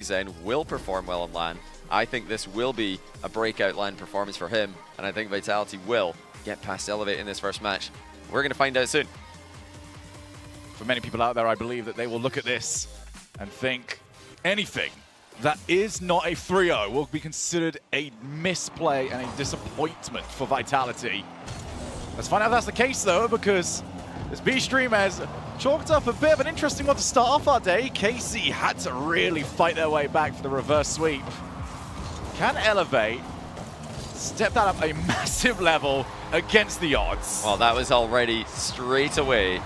Zen will perform well on LAN. I think this will be a breakout LAN performance for him, and I think Vitality will get past Elevate in this first match. We're going to find out soon. For many people out there, I believe that they will look at this and think anything that is not a 3-0 will be considered a misplay and a disappointment for Vitality. Let's find out if that's the case, though, because this B stream has chalked up a bit of an interesting one to start off our day. KC had to really fight their way back for the reverse sweep. Can Elevate step that up a massive level against the odds? Well, that was already straight away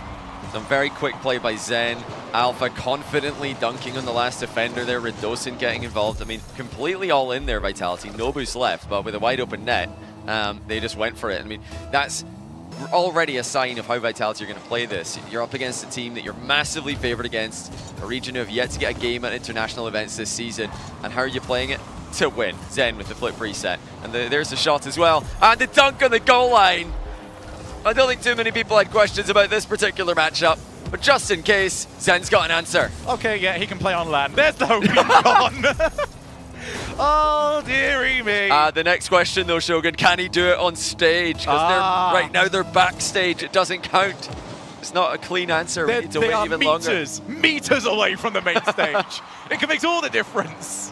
some very quick play by Zen. Alpha confidently dunking on the last defender there. Redocin getting involved. I mean, completely all in there, Vitality. No boost left, but with a wide open net, they just went for it. I mean, that's already a sign of how Vitality are going to play this. You're up against a team that you're massively favored against, a region who have yet to get a game at international events this season. And how are you playing it? To win. Zen with the flip reset. And there's the shot as well. And the dunk on the goal line. I don't think too many people had questions about this particular matchup, but just in case, Zen's got an answer. Okay, yeah, he can play on LAN. There's the hope gone. Oh, dearie me. The next question, though, Shogun, can he do it on stage? Because right now they're backstage. It doesn't count. It's not a clean answer. We need to wait even longer. Meters away from the main stage. It can make all the difference.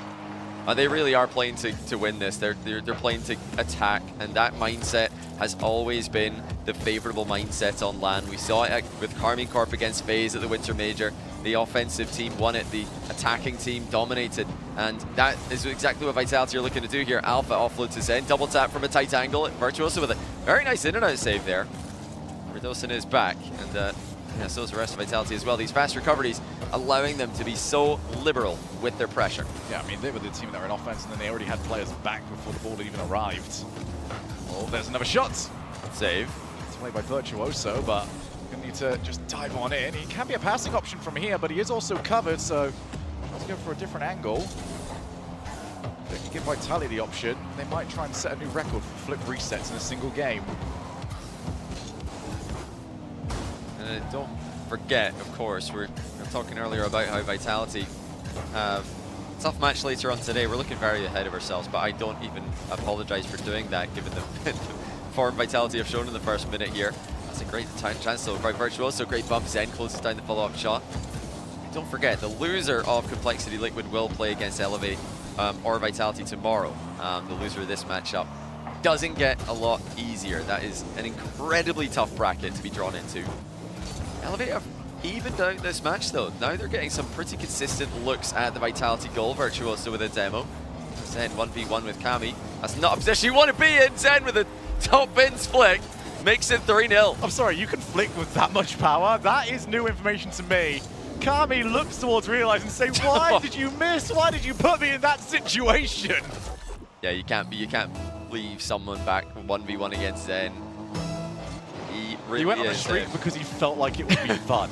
They really are playing to win this. They're playing to attack, and that mindset has always been the favorable mindset on LAN. We saw it with Carmine Corp against FaZe at the Winter Major. The offensive team won it, the attacking team dominated, and that is exactly what Vitality are looking to do here. Alpha offload to Zen, double tap from a tight angle. Virtuoso with a very nice in and out save there. Redocin is back, and yeah, so is the rest of Vitality as well. These fast recoveries allowing them to be so liberal with their pressure. Yeah, I mean, they were the team that were in offense, and then they already had players back before the ball had even arrived. Oh, there's another shot. Save. It's played by Virtuoso, but going to need to just dive on in. He can be a passing option from here, but he is also covered, so let's go for a different angle. If they can give Vitality the option, they might try and set a new record for flip resets in a single game. Don't forget, of course, we were talking earlier about how Vitality tough match later on today. We're looking very ahead of ourselves, but I don't even apologize for doing that, given the form Vitality have shown in the first minute here. That's a great chance to by Virtuoso. Great bump. Zen closes down the follow-up shot. Don't forget, the loser of Complexity Liquid will play against Elevate or Vitality tomorrow. The loser of this matchup doesn't get a lot easier. That is an incredibly tough bracket to be drawn into. Elevate have evened out this match, though. Now they're getting some pretty consistent looks at the Vitality goal. Virtuoso with a demo. Zen 1v1 with Kami. That's not a position you want to be in. Zen with a top bins flick. Makes it 3-0. I'm sorry, you can flick with that much power? That is new information to me. Kami looks towards Realize and say, why did you miss? Why did you put me in that situation? Yeah, you can't leave someone back 1v1 against Zen. He went on the streak because he felt like it would be fun.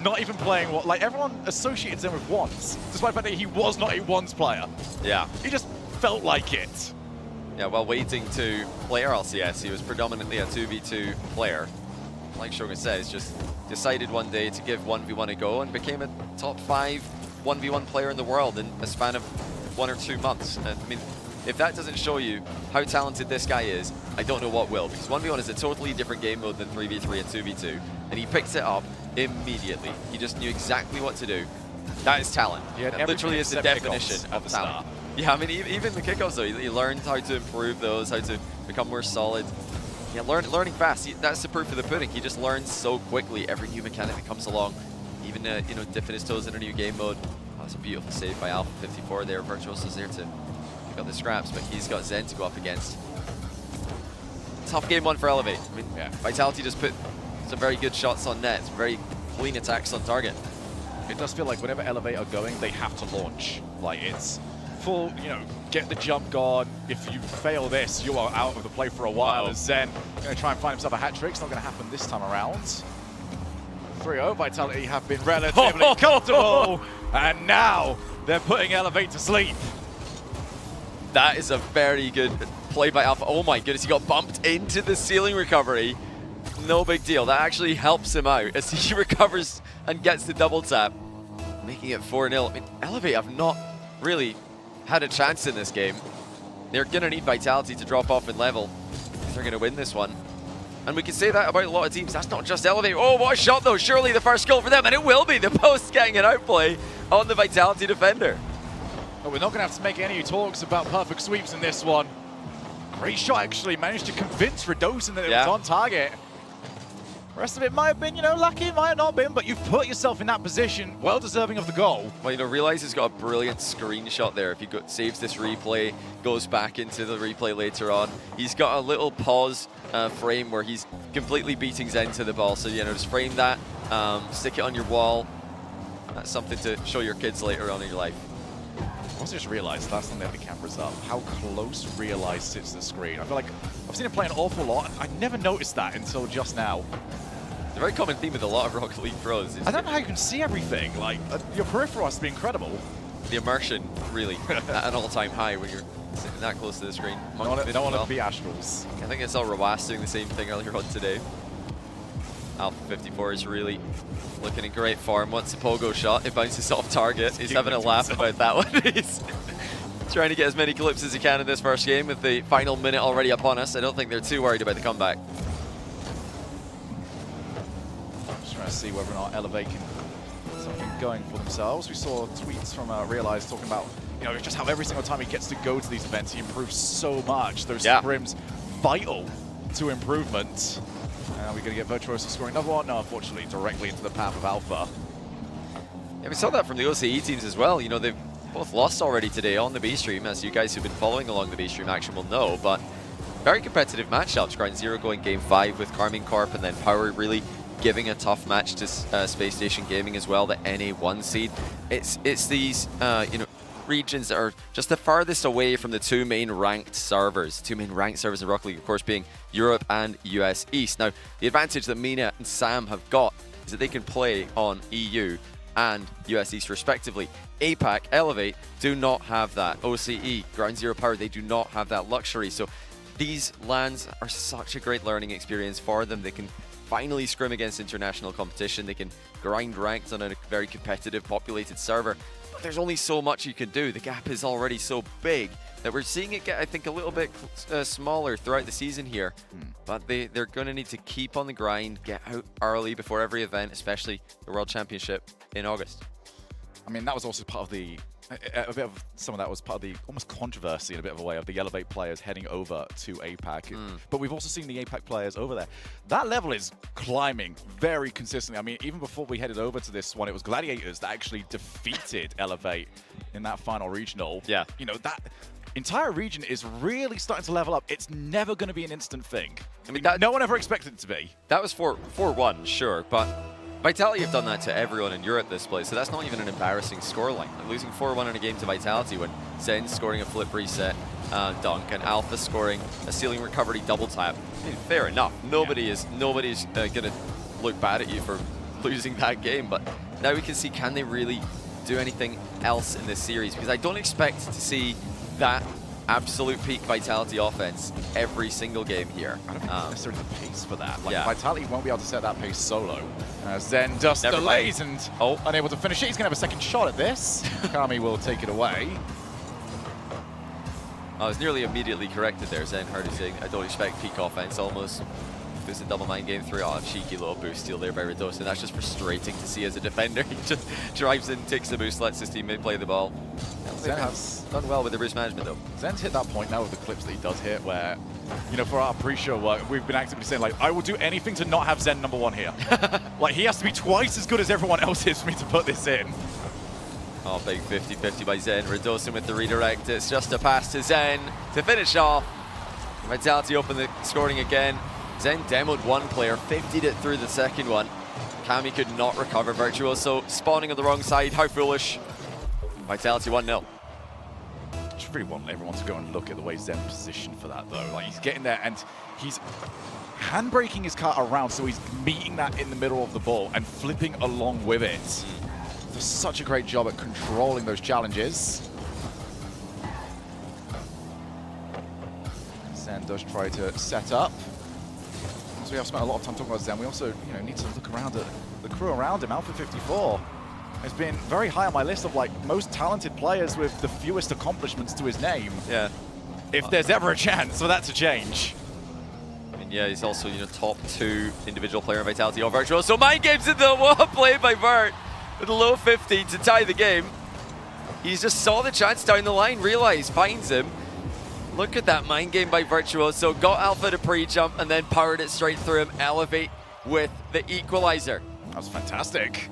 Not even playing what, like everyone associates him with ones, despite the fact that he was not a ones player. Yeah. He just felt like it. Yeah, while waiting to play RLCS, he was predominantly a 2v2 player. Like Shogun says, just decided one day to give 1v1 a go and became a top 5 1v1 player in the world in a span of 1 or 2 months. And, I mean, if that doesn't show you how talented this guy is, I don't know what will. Because 1v1 is a totally different game mode than 3v3 and 2v2. And he picked it up immediately. He just knew exactly what to do. That is talent. That literally is the definition of talent. Yeah, I mean, even the kickoffs, though, he learned how to improve those, how to become more solid. Yeah, learning fast. That's the proof of the pudding. He just learns so quickly every new mechanic that comes along. Even, you know, dipping his toes in a new game mode. Oh, that's a beautiful save by Alpha 54 there. Virtuoso's there to pick up the scraps, but he's got Zen to go up against. Tough game one for Elevate. I mean, yeah, Vitality just put some very good shots on net, some very clean attacks on target. It does feel like whenever Elevate are going, they have to launch. Like, it's full, you know, get the jump gone. If you fail this, you are out of the play for a while. As Zen going to try and find himself a hat trick. It's not going to happen this time around. 3-0, Vitality have been relatively comfortable, and now they're putting Elevate to sleep. That is a very good play by Alpha. Oh my goodness, he got bumped into the ceiling recovery. No big deal. That actually helps him out as he recovers and gets the double tap, making it 4-0. I mean, Elevate have not really had a chance in this game. They're going to need Vitality to drop off in level if they're going to win this one. And we can say that about a lot of teams. That's not just Elevate. Oh, what a shot, though. Surely the first goal for them, and it will be. The post getting an outplay on the Vitality defender. But we're not going to have to make any talks about perfect sweeps in this one. Great shot, actually. Managed to convince Redosin that it was on target. The rest of it might have been, you know, lucky, it might have not been, but you've put yourself in that position, well deserving of the goal. Well, you know, realize he's got a brilliant screenshot there. If he saves this replay, goes back into the replay later on, he's got a little pause frame where he's completely beating Zen to the ball. So, you know, just frame that, stick it on your wall. That's something to show your kids later on in your life. I also just realized last time they had the cameras up, how close Realize sits to the screen. I feel like I've seen him play an awful lot. I never noticed that until just now. It's a very common theme with a lot of Rocket League pros. I don't know how you can see everything. Like, your peripheral has to be incredible. The immersion, really, at an all-time high when you're sitting that close to the screen. They don't want to be astrals. I think I saw Rawas doing the same thing earlier on today. Alpha 54 is really looking in great form. Once the pogo shot, it bounces off target. He's having a laugh about that one. He's trying to get as many clips as he can in this first game with the final minute already upon us. I don't think they're too worried about the comeback. Just trying to see whether or not Elevate can get something going for themselves. We saw tweets from Realize talking about, you know, just how every single time he gets to go to these events, he improves so much. Those scrims vital to improvement. We're going to get Virtuoso scoring another one. No, unfortunately, directly into the path of Alpha. Yeah, we saw that from the OCE teams as well. You know, they've both lost already today on the B stream, as you guys who've been following along the B stream action will know. But very competitive matchups. Ground Zero going Game 5 with Carmine Corp, and then Power really giving a tough match to Space Station Gaming as well, the NA1 seed. It's these, you know, regions that are just the farthest away from the two main ranked servers. Two main ranked servers in Rocket League, of course, being Europe and US East. Now, the advantage that Mina and Sam have got is that they can play on EU and US East respectively. APAC, Elevate do not have that. OCE, Ground Zero Power, they do not have that luxury. So these LANs are such a great learning experience for them. They can finally scrim against international competition. They can grind ranks on a very competitive, populated server. But there's only so much you can do. The gap is already so big that we're seeing it get, I think, a little bit smaller throughout the season here. But they're going to need to keep on the grind, get out early before every event, especially the World Championship in August. I mean, that was also part of the, a bit of some of that was part of the almost controversy in a bit of a way of the Elevate players heading over to APAC. But we've also seen the APAC players over there. That level is climbing very consistently. I mean, even before we headed over to this one, it was Gladiators that actually defeated Elevate in that final regional. Yeah. You know, that entire region is really starting to level up. It's never going to be an instant thing. I mean, no one ever expected it to be. That was 4-1, sure, but Vitality have done that to everyone in Europe this play, so that's not even an embarrassing scoreline. Like losing 4-1 in a game to Vitality when Zen's scoring a flip reset dunk and Alpha scoring a ceiling recovery double tap. I mean, fair enough. Nobody's going to look bad at you for losing that game, but now we can see, can they really do anything else in this series? Because I don't expect to see that absolute peak Vitality offense every single game here. I don't think necessarily the pace for that. Like, Vitality won't be able to set that pace solo. Zen just delays and unable to finish it. He's going to have a second shot at this. Kami will take it away. I was nearly immediately corrected there. Zen heard you saying, I don't expect peak offense almost. Boosted double mine game 3. Oh, cheeky little boost steal there by Redosin. That's just frustrating to see as a defender. He just drives in, takes the boost, lets his teammate play the ball. Zen has done well with the boost management though. Zen's hit that point now with the clips that he does hit where, you know, for our pre-show work, we've been actively saying, like, I will do anything to not have Zen #1 here. Like, he has to be twice as good as everyone else is for me to put this in. Oh, big 50-50 by Zen. Redosin with the redirect. It's just a pass to Zen to finish off. Vitality open the scoring again. Zen demoed one player, 50'd it through the second one. Kami could not recover. Virtuoso spawning on the wrong side. How foolish. Vitality 1-0. I just really want everyone to go and look at the way Zen positioned for that, though. Like, he's getting there and he's handbraking his car around, so he's meeting that in the middle of the ball and flipping along with it. Does such a great job at controlling those challenges. Zen does try to set up. We have spent a lot of time talking about Zen. We also, you know, need to look around at the crew around him. Alpha 54 has been very high on my list of like most talented players with the fewest accomplishments to his name. Yeah. If there's ever a chance for that to change. And yeah, he's also, you know, top 2 individual player in Vitality or Virtuoso. So mind games in the what a play by Vert with a low 50 to tie the game. He just saw the chance down the line, realized, finds him. Look at that mind game by Virtuoso. Got Alpha to pre-jump and then powered it straight through him. Elevate with the equalizer. That was fantastic.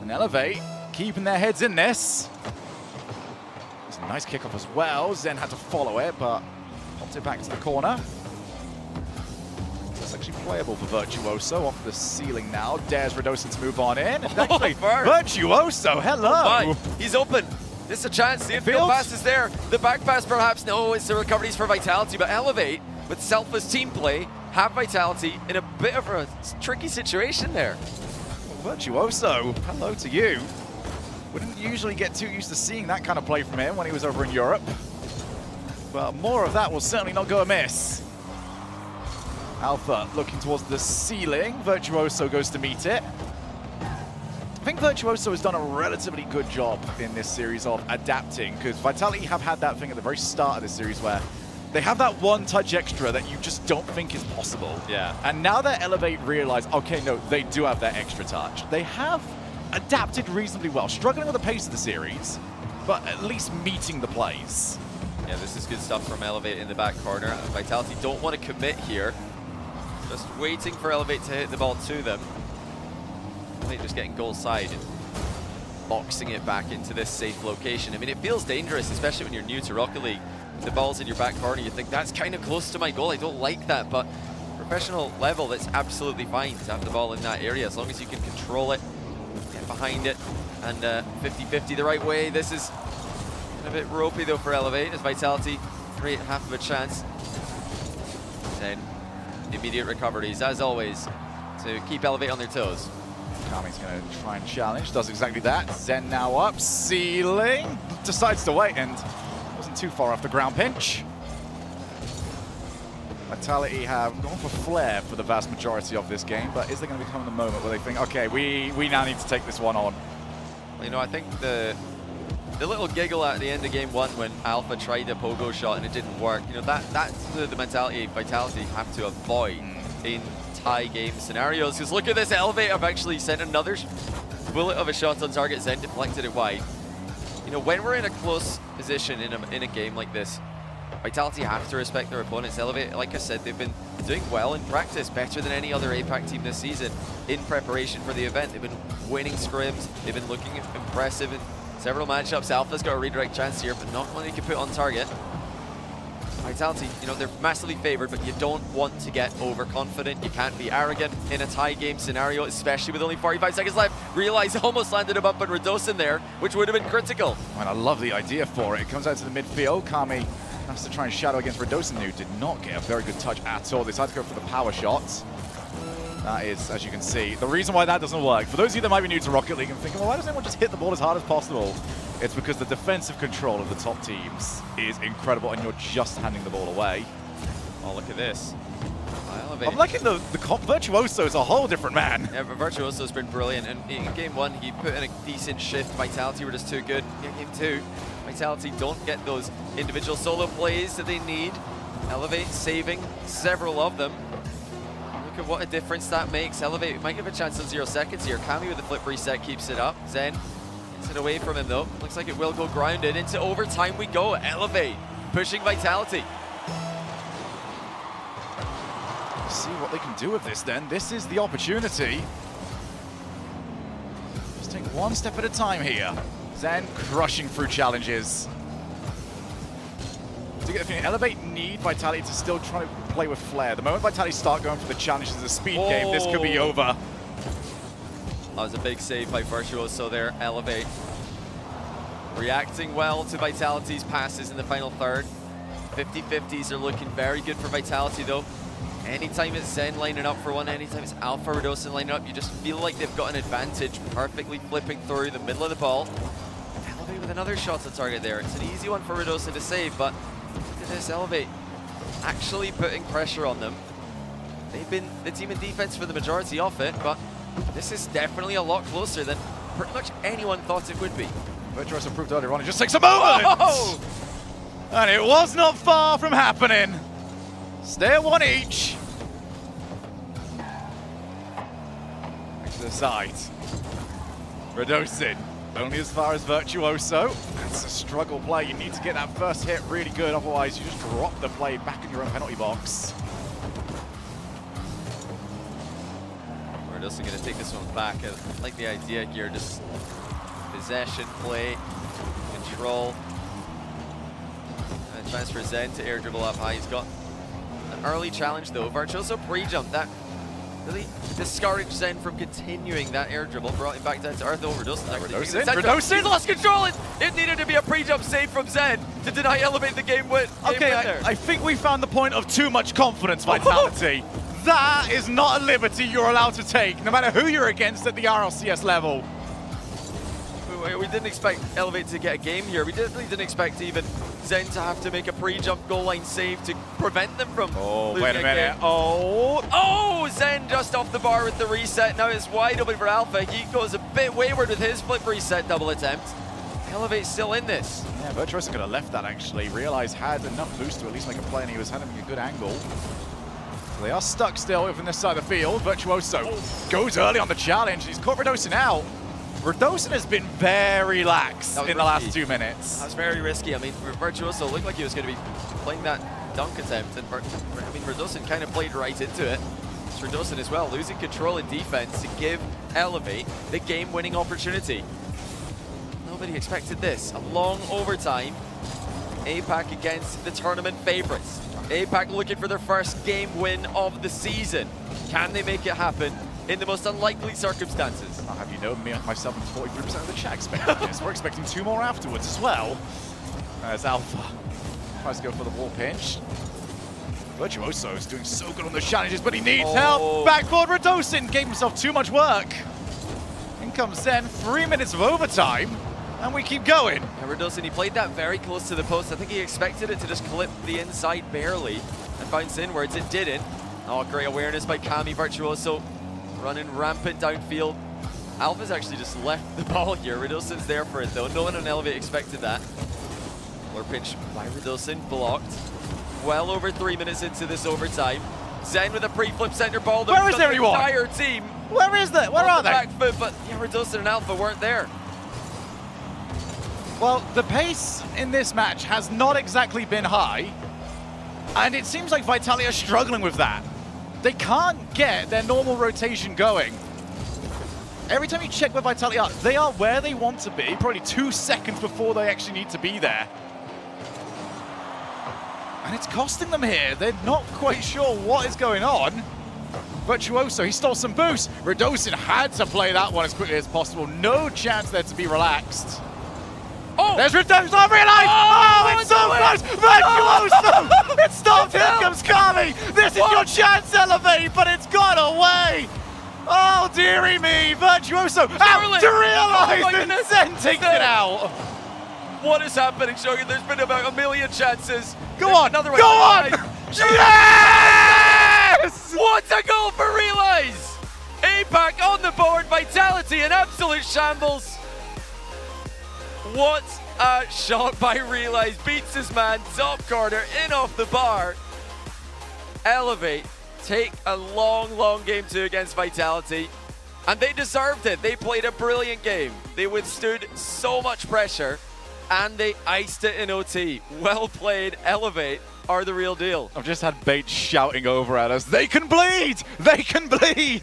And Elevate keeping their heads in this. It's a nice kickoff as well. Zen had to follow it, but popped it back to the corner. It's actually playable for Virtuoso off the ceiling now. Dares Radosin to move on in. And actually, Virtuoso, hello. Oh he's open. This is a chance. The infield pass is there. The back pass perhaps. No, it's the recoveries for Vitality. But Elevate, with selfless team play, have Vitality in a bit of a tricky situation there. Well, Virtuoso, hello to you. Wouldn't usually get too used to seeing that kind of play from him when he was over in Europe. But more of that will certainly not go amiss. Alpha looking towards the ceiling. Virtuoso goes to meet it. I think Virtuoso has done a relatively good job in this series of adapting, because Vitality have had that thing at the very start of this series where they have that one touch extra that you just don't think is possible. Yeah. And now that Elevate realize, okay, no, they do have that extra touch. They have adapted reasonably well, struggling with the pace of the series, but at least meeting the plays. Yeah, this is good stuff from Elevate in the back corner. Vitality don't want to commit here. Just waiting for Elevate to hit the ball to them. They're just getting goal side and boxing it back into this safe location. I mean, it feels dangerous, especially when you're new to Rocket League. If the ball's in your back corner, you think, that's kind of close to my goal. I don't like that, but professional level, that's absolutely fine to have the ball in that area, as long as you can control it, get behind it, and 50-50 the right way. This is a bit ropey, though, for Elevate, as Vitality create half of a chance. Then immediate recoveries, as always, to keep Elevate on their toes. Kami's going to try and challenge, does exactly that. Zen now up, ceiling, decides to wait and wasn't too far off the ground pinch. Vitality have gone for flair for the vast majority of this game, but is there going to become the moment where they think, okay, we now need to take this one on? Well, you know, I think the little giggle at the end of game 1 when Alpha tried a pogo shot and it didn't work, you know, that's the mentality Vitality have to avoid in tie game scenarios, because look at this, Elevate have actually sent another bullet of a shot on target. Zen deflected it wide. You know, when we're in a close position in a game like this, Vitality have to respect their opponents. Elevate, like I said, they've been doing well in practice, better than any other APAC team this season in preparation for the event. They've been winning scrims, they've been looking impressive in several matchups. Alpha's got a redirect chance here, but not one they can put on target. Vitality, you know, they're massively favored, but you don't want to get overconfident. You can't be arrogant in a tie game scenario, especially with only 45 seconds left. Realize almost landed a bump on Radosin there, which would have been critical. And I love the idea for it. It comes out to the midfield. Kami has to try and shadow against Radosin, who did not get a very good touch at all. They decided to go for the power shots. That is, as you can see, the reason why that doesn't work. For those of you that might be new to Rocket League and thinking, well, why doesn't anyone just hit the ball as hard as possible? It's because the defensive control of the top teams is incredible, and you're just handing the ball away. Oh, look at this. I'm liking the Virtuoso is a whole different man. Yeah, but Virtuoso's been brilliant, and in game 1, he put in a decent shift. Vitality were just too good. In game 2, Vitality don't get those individual solo plays that they need. Elevate saving several of them. Look at what a difference that makes. Elevate might give a chance on 0 seconds here. Kami with the flip reset keeps it up. Zen gets it away from him though. Looks like it will go grounded. Into overtime we go. Elevate pushing Vitality. See what they can do with this then. This is the opportunity. Just take one step at a time here. Zen crushing through challenges. To get the feeling, Elevate need Vitality to still try to play with flair. The moment Vitality start going for the challenges as a speed game, this could be over. That was a big save by Virtuoso there. Elevate reacting well to Vitality's passes in the final third. 50-50s are looking very good for Vitality though. Anytime it's Zen lining up for one, anytime it's Alpha Radosin lining up, you just feel like they've got an advantage, perfectly flipping through the middle of the ball. Elevate with another shot to target there. It's an easy one for Radosin to save, but look at this, Elevate actually putting pressure on them. They've been the team in defense for the majority of it, but this is definitely a lot closer than pretty much anyone thought it would be. Virtuoso proved earlier on, it just takes a moment! Oh! And it was not far from happening. Stay at one each. Back to the side. Radosin, only as far as Virtuoso. It's a struggle play. You need to get that first hit really good, otherwise you just drop the play back in your own penalty box. Radosin going to take this one back. I like the idea here, just possession play, control. And a chance for Zen to air dribble up high. He's got an early challenge though. Virtuoso pre-jump, that really discouraged Zen from continuing that air dribble, brought him back down to earth. Radosin lost control! It needed to be a pre-jump save from Zen to deny Elevate the game win. Okay, I think we found the point of too much confidence, Vitality. That is not a liberty you're allowed to take, no matter who you're against at the RLCS level. We didn't expect Elevate to get a game here. We definitely didn't expect even Zen to have to make a pre-jump goal line save to prevent them from losing wait a minute. Game. Oh, Zen just off the bar with the reset. Now it's wide open for Alpha. He goes a bit wayward with his flip reset double attempt. Elevate's still in this. Yeah, Virtuoso could have left that actually. Realized had enough boost to at least make a play, and he was having a good angle. So they are stuck still from this side of the field. Virtuoso goes early on the challenge. He's caught Radosin out. Radosin has been very lax in the last 2 minutes. That was very risky. I mean, Virtuoso looked like he was going to be playing that dunk attempt, and Radosin kind of played right into it. It's Radosin as well, losing control in defense to give Elevate the game-winning opportunity. Nobody expected this. A long overtime. APAC against the tournament favorites. APAC looking for their first game win of the season. Can they make it happen in the most unlikely circumstances? I'll have you know, me, myself, and 43% of the chat expecting this. We're expecting 2 more afterwards as well. As Alpha tries to go for the wall pinch. Virtuoso is doing so good on the challenges, but he needs help. Backboard Radosin gave himself too much work. In comes Zen, 3 minutes of overtime, and we keep going. And Radosin, he played that very close to the post. I think he expected it to just clip the inside barely and bounce inwards. It didn't. Oh, great awareness by Kami. Virtuoso running rampant downfield. Alpha's actually just left the ball here. Radosin's there for it though. No one on Elevate expected that. Floor pinch by Radosin, blocked. Well over 3 minutes into this overtime. Zen with a pre-flip center ball. Where is everyone? The entire team. Where is that? Where are they? Back foot, but yeah, Radosin and Alpha weren't there. Well, the pace in this match has not exactly been high, and it seems like Vitality are struggling with that. They can't get their normal rotation going. Every time you check where Vitality are, they are where they want to be, probably 2 seconds before they actually need to be there. And it's costing them here. They're not quite sure what is going on. Virtuoso, he stole some boost. Radosin had to play that one as quickly as possible. No chance there to be relaxed. Oh! There's Radosin, I realized! Oh, it's so close! Virtuoso! It stopped, here comes Kami! This is your chance, Elevate, but it's gone away! Oh, dearie me! Virtuoso out to realize and Zen takes it out! What is happening, Shogun? There's been about 1,000,000 chances. Go on! Another one. Go on! Yes! What a goal for Realize! APAC on the board, Vitality in absolute shambles. What a shot by Realize. Beats his man, top corner, in off the bar. Elevate take a long, long game 2 against Vitality. And they deserved it. They played a brilliant game. They withstood so much pressure. And they iced it in OT. Well played. Elevate are the real deal. I've just had Bates shouting over at us, they can bleed! They can bleed!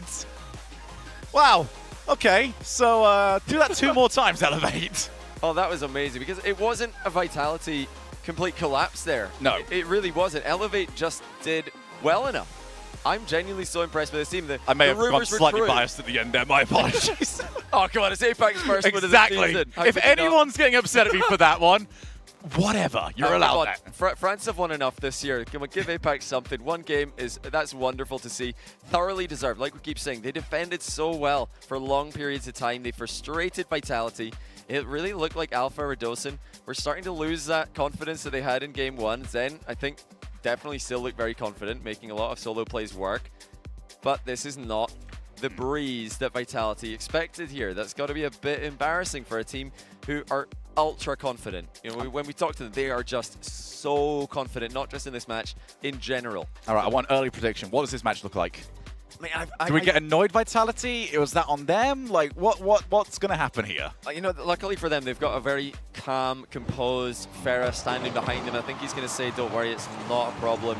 Wow. Okay, so do that 2 more times, Elevate. Oh, that was amazing, because it wasn't a Vitality complete collapse there. No. It really wasn't. Elevate just did well enough. I'm genuinely so impressed with this team. I may have gone slightly biased at the end there, my apologies. Oh, come on, it's APAC's first one of the Exactly. season. If anyone's getting upset at me for that one, whatever, you're allowed that. France have won enough this year. Come on, give APAC something. One game, that's wonderful to see. Thoroughly deserved. Like we keep saying, they defended so well for long periods of time. They frustrated Vitality. It really looked like Alpha Radosin were starting to lose that confidence that they had in game 1. Zen, I think, definitely still look very confident, making a lot of solo plays work. But this is not the breeze that Vitality expected here. That's got to be a bit embarrassing for a team who are ultra confident. You know, when we talk to them, they are just so confident, not just in this match, in general. All right, I want early prediction. What does this match look like? I mean, Do we get annoyed Vitality? Was that on them? Like, what's going to happen here? You know, luckily for them, they've got a very calm, composed Farah standing behind them. I think he's going to say, don't worry, it's not a problem.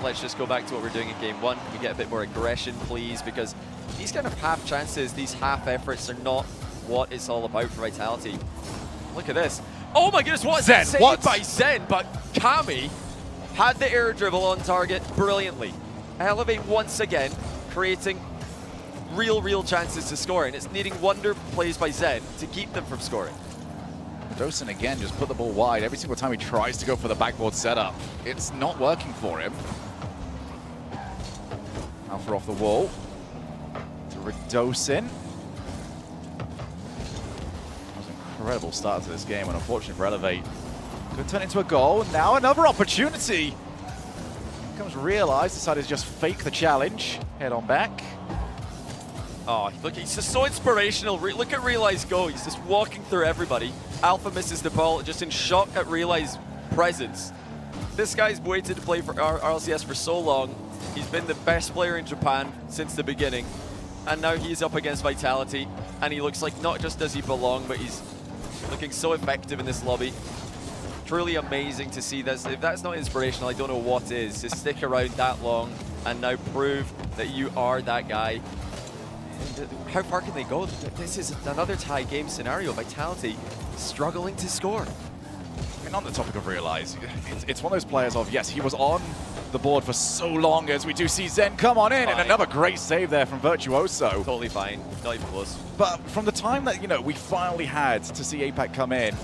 Let's just go back to what we're doing in game one. Can we get a bit more aggression, please? Because these kind of half chances, these half efforts are not what it's all about for Vitality. Look at this. Oh my goodness, what a save by Zen, but Kami had the air dribble on target brilliantly. Elevate once again, creating real chances to score, and it's needing wonder plays by Zen to keep them from scoring. Dosen again just put the ball wide. Every single time he tries to go for the backboard setup, it's not working for him. Alpha off the wall to Redosin. That was an incredible start to this game, and unfortunately for Elevate, could turn into a goal. Now another opportunity. Comes Realize, decided to just fake the challenge. Head on back. Oh, look, he's just so inspirational. Look at Realize go. He's just walking through everybody. Alpha misses the ball, just in shock at Realize's presence. This guy's waited to play for RLCS for so long. He's been the best player in Japan since the beginning. And now he's up against Vitality. And he looks like not just does he belong, but he's looking so effective in this lobby. Truly amazing to see this. If that's not inspirational, I don't know what is. To stick around that long and now prove that you are that guy. And how far can they go? This is another tie game scenario. Vitality struggling to score. I mean, on the topic of Realize, it's one of those players of, yes, he was on the board for so long, as we do see Zen come on in, and another great save there from Virtuoso. Totally fine, not even close. But from the time that, you know, we finally had to see APAC come in,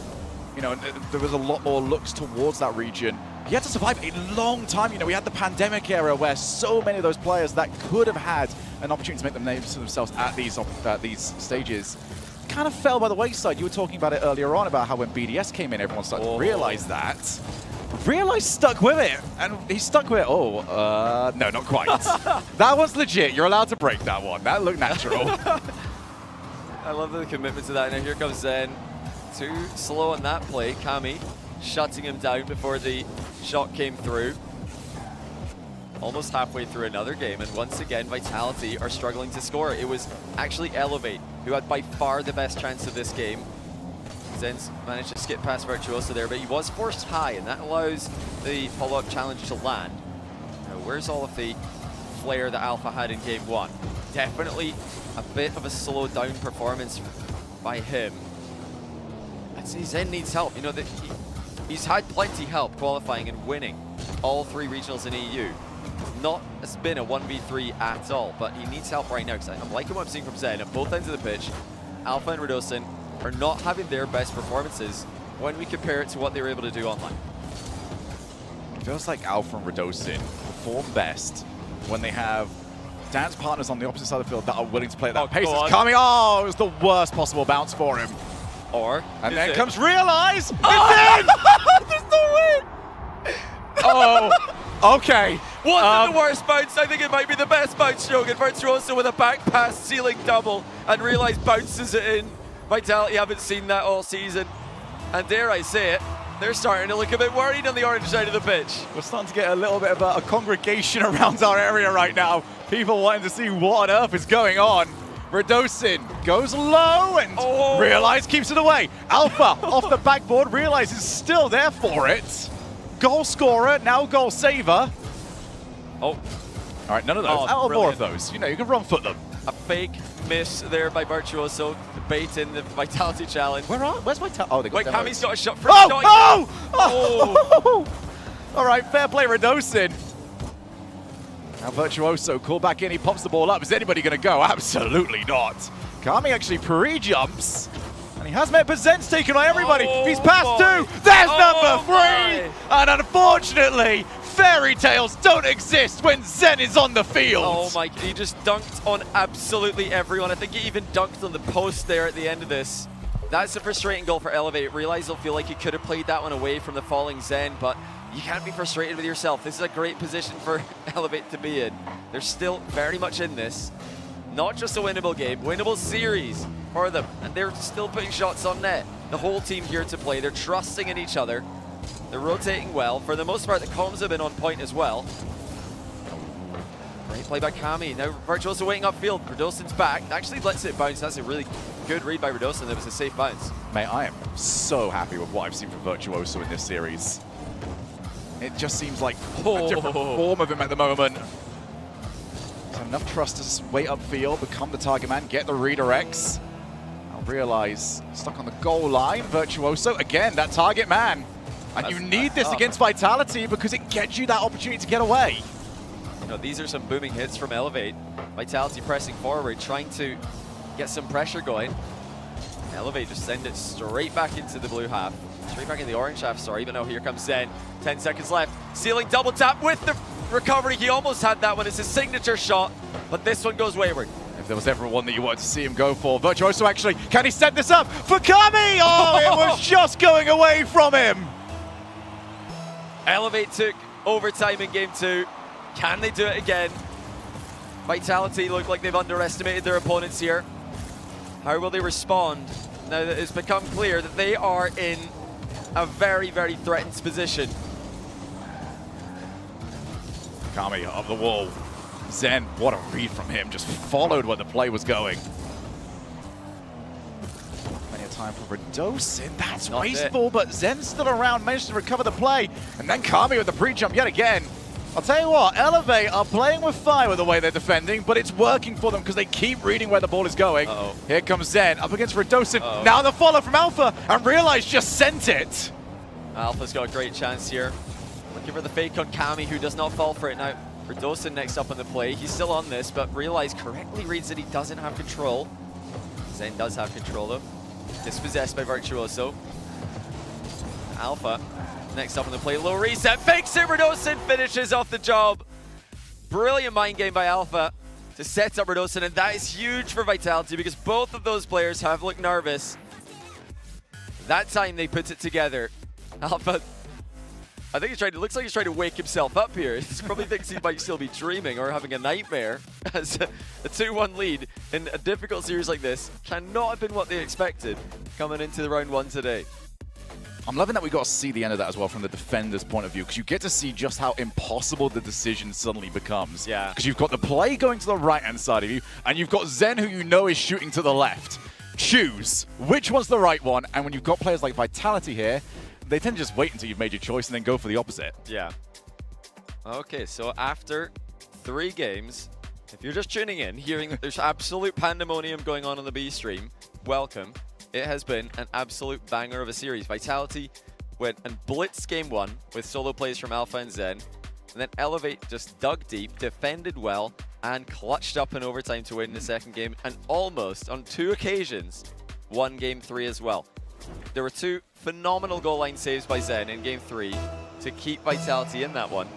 you know, there was a lot more looks towards that region. He had to survive a long time. You know, we had the pandemic era where so many of those players that could have had an opportunity to make them names to themselves at these stages kind of fell by the wayside. You were talking about it earlier on about how when BDS came in, everyone started to realize that. Realize stuck with it, and he stuck with it. Oh, no, not quite. That one's legit. You're allowed to break that one. That looked natural. I love the commitment to that. Now here comes Zen. Too slow on that play. Kami shutting him down before the shot came through. Almost halfway through another game, and once again, Vitality are struggling to score. It was actually Elevate who had by far the best chance of this game. Zen's managed to skip past Virtuoso there, but he was forced high, and that allows the follow-up challenge to land. Now, where's all of the flair that Alpha had in game one? Definitely a bit of a slowed down performance by him. I'd say Zen needs help. You know, that he's had plenty help qualifying and winning all three regionals in EU. Not it's been a 1v3 at all, but he needs help right now, because I'm liking what I'm seeing from Zen at both ends of the pitch. Alpha and Redosin are not having their best performances when we compare it to what they were able to do online. It feels like Alpha and Redosin perform best when they have dance partners on the opposite side of the field that are willing to play at that pace. It's coming. Oh, it was the worst possible bounce for him. And then comes Realize. Oh! There's no way! Oh, okay. Wasn't the worst bounce. I think it might be the best bounce, Shogun. Virtuoso with a back pass, ceiling double, and Realize bounces it in. Vitality haven't seen that all season. And dare I say it, they're starting to look a bit worried on the orange side of the pitch. We're starting to get a little bit of a congregation around our area right now. People wanting to see what on earth is going on. Redosin goes low and Realize keeps it away. Alpha off the backboard. Realize is still there for it. Goal scorer, now goal saver. All right, none of those. More of those. You know, you can run foot them. A fake miss there by Virtuoso to bait in the Vitality challenge. Where's Vitality? Oh, they got Kami's got a shot for All right, fair play, Redosin. Now Virtuoso call back in. He pops the ball up. Is anybody going to go? Absolutely not. Kami actually pre-jumps. And he has met, but Zen's taken by everybody. He's passed two. There's number three. And unfortunately, fairy tales don't exist when Zen is on the field. Oh my, he just dunked on absolutely everyone. I think he even dunked on the post there at the end of this. That's a frustrating goal for Elevate. Realize he'll feel like he could have played that one away from the falling Zen, but you can't be frustrated with yourself. This is a great position for Elevate to be in. They're still very much in this. Not just a winnable game, winnable series for them. And they're still putting shots on net. The whole team here to play. They're trusting in each other. They're rotating well. For the most part, the comms have been on point as well. Great play by Kami. Now Virtuoso waiting upfield. Radosin's back. Actually lets it bounce. That's a really good read by Radosin. That was a safe bounce. Mate, I am so happy with what I've seen from Virtuoso in this series. It just seems like a different form of him at the moment. He's had enough trust to wait upfield, become the target man, get the redirects. I'll realize, stuck on the goal line, Virtuoso, again, that target man. And you need this against Vitality because it gets you that opportunity to get away. You know, these are some booming hits from Elevate. Vitality pressing forward, trying to get some pressure going. Elevate just send it straight back into the blue half. Straight back in the orange half, sorry, but no, here comes Zen. 10 seconds left. Ceiling double tap with the recovery. He almost had that one. It's his signature shot, but this one goes wayward. If there was ever one that you wanted to see him go for, Virtuoso actually, can he set this up for Kami? Oh, it was just going away from him. Elevate took overtime in game 2. Can they do it again? Vitality look like they've underestimated their opponents here. How will they respond now that it's become clear that they are in a very, very threatened position? Kami up the wall. Zen, what a read from him. Just followed where the play was going. Plenty of time for Radosin. That's wasteful, but Zen's still around, managed to recover the play. And then Kami with the pre-jump yet again. I'll tell you what, Elevate are playing with fire with the way they're defending, but it's working for them because they keep reading where the ball is going. Here comes Zen up against Radosin. Now the follow from Alpha, and Realize just sent it. Alpha's got a great chance here. Looking for the fake on Kami, who does not fall for it now. Radosin next up on the play. He's still on this, but Realize correctly reads that he doesn't have control. Zen does have control though. Dispossessed by Virtuoso. Alpha next up on the play, low reset, fakes it, Radosin finishes off the job. Brilliant mind game by Alpha to set up Radosin, and that is huge for Vitality because both of those players have looked nervous. That time they put it together. Alpha, I think it looks like he's trying to wake himself up here. He probably thinks he might still be dreaming or having a nightmare, as a 2-1 lead in a difficult series like this cannot have been what they expected coming into the round 1 today. I'm loving that we got to see the end of that as well from the defender's point of view, because you get to see just how impossible the decision suddenly becomes. Yeah. Because you've got the play going to the right-hand side of you, and you've got Zen who you know is shooting to the left. Choose which one's the right one, and when you've got players like Vitality here, they tend to just wait until you've made your choice and then go for the opposite. Yeah. Okay, so after 3 games, if you're just tuning in, hearing that there's absolute pandemonium going on the B stream, welcome. It has been an absolute banger of a series. Vitality went and blitzed game 1 with solo plays from Alpha and Zen. And then Elevate just dug deep, defended well, and clutched up in overtime to win the second game. And almost, on 2 occasions, won game 3 as well. There were 2 phenomenal goal line saves by Zen in game 3 to keep Vitality in that one.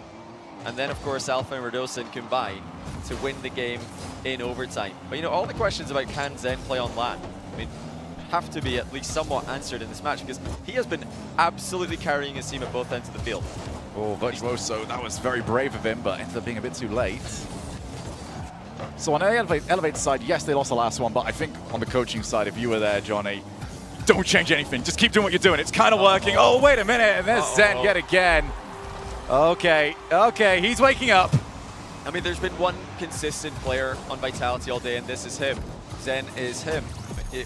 And then, of course, Alpha and Radosin combined to win the game in overtime. But, you know, all the questions about can Zen play on LAN, I mean, have to be at least somewhat answered in this match because he has been absolutely carrying his team at both ends of the field. Oh, Virtuoso, that was very brave of him, but ended up being a bit too late. So on the Elevate side, yes, they lost the last one, but I think on the coaching side, if you were there, Johnny, don't change anything. Just keep doing what you're doing. It's kind of working. Oh, wait a minute, and there's Zen yet again. Okay, okay, he's waking up. I mean, there's been one consistent player on Vitality all day, and this is him. Zen is him.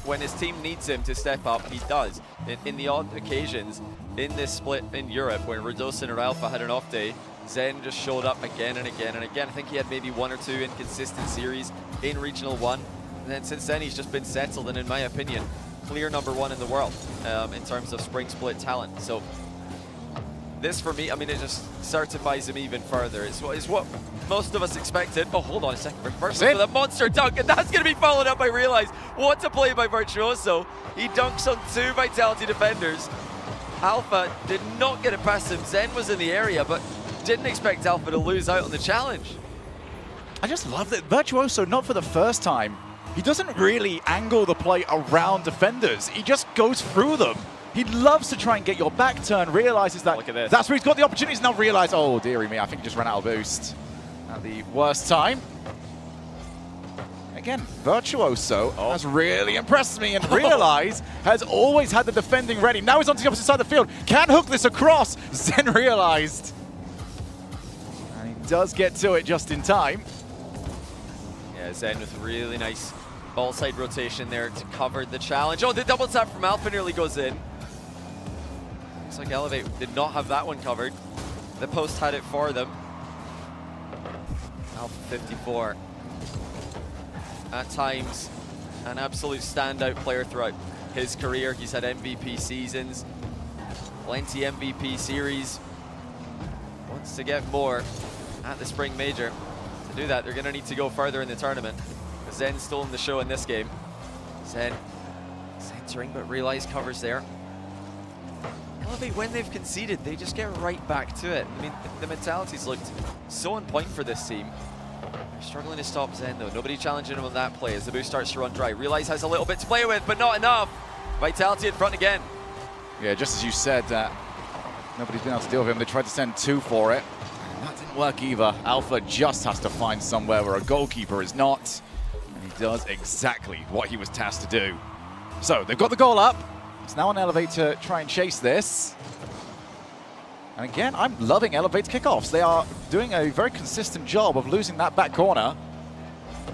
When his team needs him to step up, he does. In the odd occasions, in this split in Europe, where Radosin or Alpha had an off day, Zen just showed up again and again and again. I think he had maybe 1 or 2 inconsistent series in Regional 1. And then since then, he's just been settled, and in my opinion, clear #1 in the world in terms of spring split talent. So this, for me, I mean, it just certifies him even further. It's what most of us expected. Oh, hold on a second. Reversal with a monster dunk, and that's going to be followed up by Realize. What a play by Virtuoso. He dunks on 2 Vitality defenders. Alpha did not get it past him. Zen was in the area, but didn't expect Alpha to lose out on the challenge. I just love that Virtuoso, not for the first time, he doesn't really angle the play around defenders. He just goes through them. He loves to try and get your back turn, realizes that that's where he's got the opportunities. Now realize, oh, dearie me, I think he just ran out of boost at the worst time. again, Virtuoso has really impressed me, and Realize has always had the defending ready. Now he's on to the opposite side of the field. Can hook this across. Zen realized. And he does get to it just in time. Yeah, Zen with really nice ball side rotation there to cover the challenge. Oh, the double tap from Alpha nearly goes in. Looks like Elevate did not have that one covered. The post had it for them. Alpha 54. At times, an absolute standout player throughout his career. He's had MVP seasons, plenty MVP series. Wants to get more at the Spring Major. To do that, they're going to need to go further in the tournament. Zen's still in the show in this game. Zen centering, but Realize covers there. Elevate, when they've conceded, they just get right back to it. I mean, the mentality's looked so on point for this team. They're struggling to stop Zen, though. Nobody challenging him on that play as the boost starts to run dry. Realize has a little bit to play with, but not enough. Vitality in front again. Yeah, just as you said, nobody's been able to deal with him. They tried to send 2 for it. And that didn't work either. Alpha just has to find somewhere where a goalkeeper is not. And he does exactly what he was tasked to do. So they've got the goal up. It's now on Elevate to try and chase this. And again, I'm loving Elevate's kickoffs. They are doing a very consistent job of losing that back corner.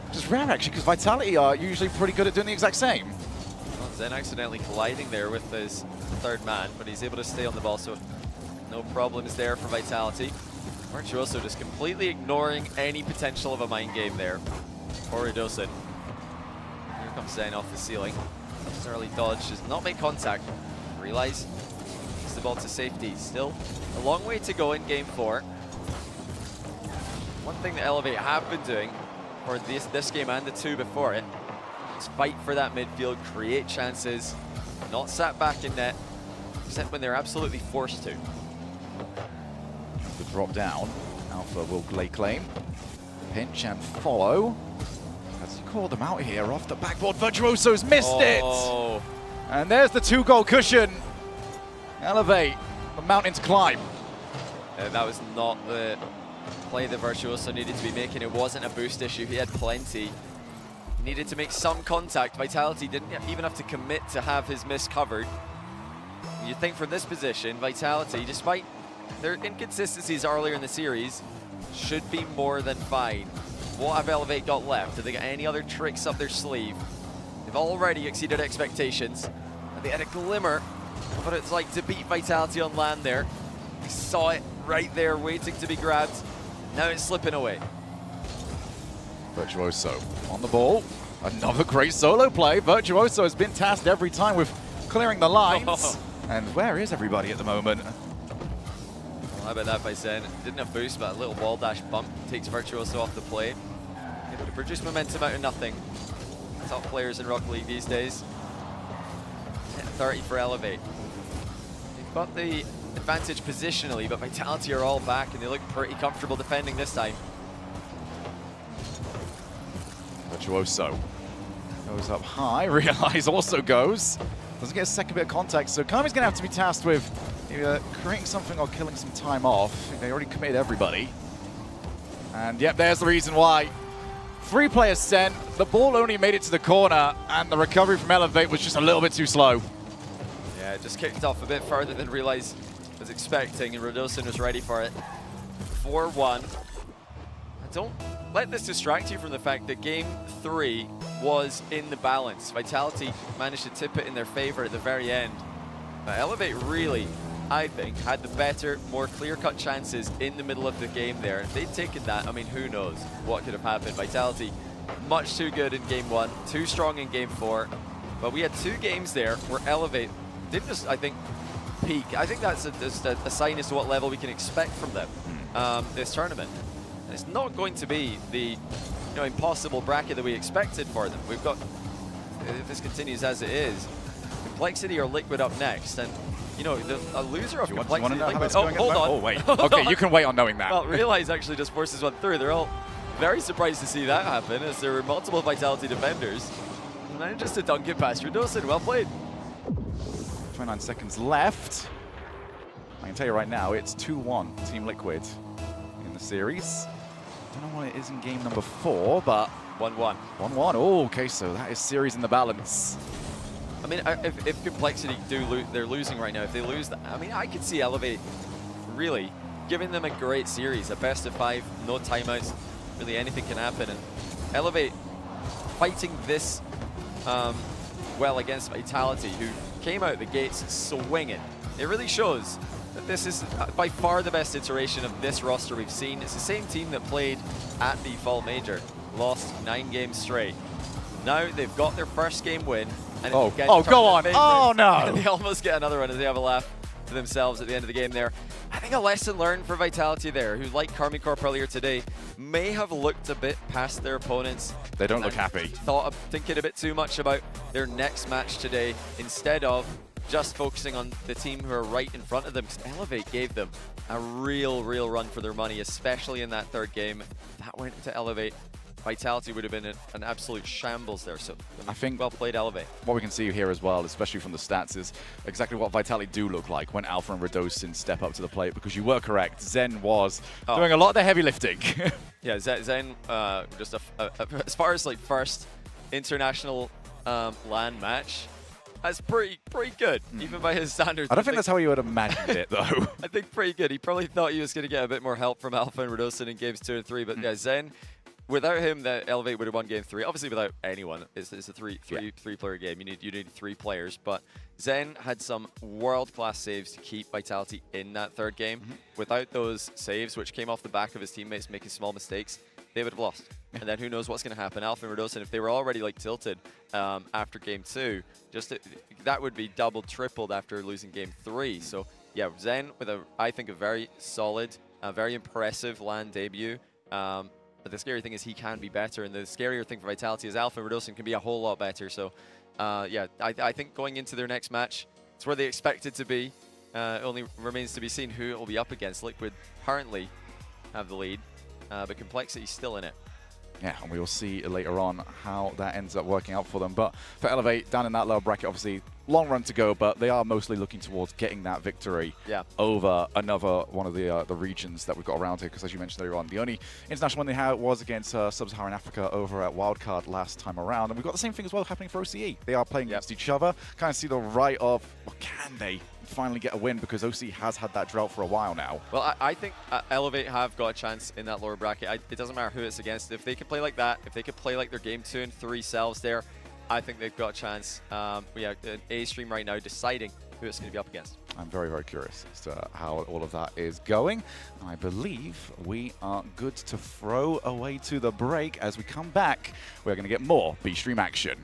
Which is rare, actually, because Vitality are usually pretty good at doing the exact same. Well, Zen accidentally colliding there with his third man, but he's able to stay on the ball, so no problems there for Vitality. Virtuoso just completely ignoring any potential of a mind game there for Redosin. Here comes Zen off the ceiling. His early dodge does not make contact. Realize gets the ball to safety. Still a long way to go in game 4. One thing that Elevate have been doing for this game and the 2 before it is fight for that midfield, create chances, not sat back in net, except when they're absolutely forced to. The drop down, Alpha will lay claim, pinch and follow. As he called them out here off the backboard, Virtuoso's missed it! And there's the 2-goal cushion. Elevate, the mountain to climb. That was not the play that Virtuoso needed to be making. It wasn't a boost issue, he had plenty. He needed to make some contact. Vitality didn't even have to commit to have his miss covered. You think from this position, Vitality, despite their inconsistencies earlier in the series, should be more than fine. What have Elevate got left? Do they got any other tricks up their sleeve? They've already exceeded expectations. They had a glimmer of what it's like to beat Vitality on land there. We saw it right there waiting to be grabbed. Now it's slipping away. Virtuoso on the ball. Another great solo play. Virtuoso has been tasked every time with clearing the lines. And where is everybody at the moment? Well, how about that by Zen? Didn't have boost, but a little wall dash bump takes Virtuoso off the play. Able to produce momentum out of nothing. Top players in Rocket League these days. 10-30 for Elevate. They've got the advantage positionally, but Vitality are all back and they look pretty comfortable defending this time. Virtuoso goes up high, Realize also goes. Doesn't get a second bit of contact, so Kami's going to have to be tasked with either creating something or killing some time off. They already committed everybody. And yep, there's the reason why. 3 players sent, the ball only made it to the corner, and the recovery from Elevate was just a little bit too slow. Yeah, it just kicked off a bit further than Realize was expecting, and Redosin was ready for it. 4-1. Don't let this distract you from the fact that game 3 was in the balance. Vitality managed to tip it in their favor at the very end. But Elevate really, I think, had the better, more clear-cut chances in the middle of the game there. If they'd taken that, I mean, who knows what could have happened. Vitality, much too good in game 1, too strong in game 4. But we had 2 games there where Elevate didn't just, I think, peak. I think that's a sign as to what level we can expect from them this tournament. And it's not going to be the impossible bracket that we expected for them. We've got, if this continues as it is, Complexity or Liquid up next. And a loser of Complexity. Hold on. Oh, wait. Okay, you can wait on knowing that. Well, Realize actually just forces one through. They're all very surprised to see that happen, as there were multiple Vitality defenders. And then just to dunk it past Redosin. Well played. 29 seconds left. I can tell you right now, it's 2-1 Team Liquid in the series. Don't know what it is in game number 4, but 1-1. 1-1. Oh, okay, so that is series in the balance. I mean, if Complexity they're losing right now. If they lose, I mean, I could see Elevate really giving them a great series, a best of 5, no timeouts. Really, anything can happen. And Elevate fighting this well against Vitality, who came out the gates swinging. It really shows that this is by far the best iteration of this roster we've seen. It's the same team that played at the Fall Major, lost 9 games straight. Now they've got their first game win. And go on. Oh, no. And they almost get another one as they have a laugh to themselves at the end of the game there. I think a lesson learned for Vitality there, who, like Karmine Corp earlier today, may have looked a bit past their opponents. They don't look happy. Thinking a bit too much about their next match today instead of just focusing on the team who are right in front of them. Because Elevate gave them a real run for their money, especially in that third game. If that went to Elevate, Vitality would have been an absolute shambles there. So I think well played, Elevate. What we can see here as well, especially from the stats, is exactly what Vitality do look like when Alpha and Radosin step up to the plate, because you were correct. Zen was doing a lot of the heavy lifting. Yeah, Zen just as far as like first international LAN match, that's pretty good, even by his standards. I don't think that's how he would have imagined it, though. I think pretty good. He probably thought he was going to get a bit more help from Alpha and Radosin in games 2 and 3, but yeah, Zen, without him, the Elevate would have won game 3. Obviously, without anyone, it's a three-player game. You need 3 players, but Zen had some world-class saves to keep Vitality in that third game. Without those saves, which came off the back of his teammates making small mistakes, they would have lost. And then who knows what's going to happen. Alpha and Radosin, if they were already like tilted after game 2, that would be doubled, tripled after losing game 3. So yeah, Zen with I think a very solid, very impressive LAN debut. But the scary thing is he can be better, and the scarier thing for Vitality is Alpha and Radosin can be a whole lot better. So yeah, I think going into their next match, it's where they expect it to be. Only remains to be seen who it will be up against. Liquid currently have the lead, but Complexity's still in it. Yeah, and we will see later on how that ends up working out for them. But for Elevate, down in that lower bracket, obviously, long run to go, but they are mostly looking towards getting that victory over another one of the regions that we've got around here, because as you mentioned earlier on, the only international one they had was against Sub-Saharan Africa over at Wildcard last time around. And we've got the same thing as well happening for OCE. They are playing against each other. Kind of see the right of, well, can they finally get a win, because OCE has had that drought for a while now. Well, I think Elevate have got a chance in that lower bracket. It doesn't matter who it's against. If they can play like that, if they could play like their game 2 and 3 selves there, I think they've got a chance. We have an A stream right now deciding who it's going to be up against. I'm very curious as to how all of that is going. I believe we are good to throw away to the break. As we come back, we're going to get more B stream action.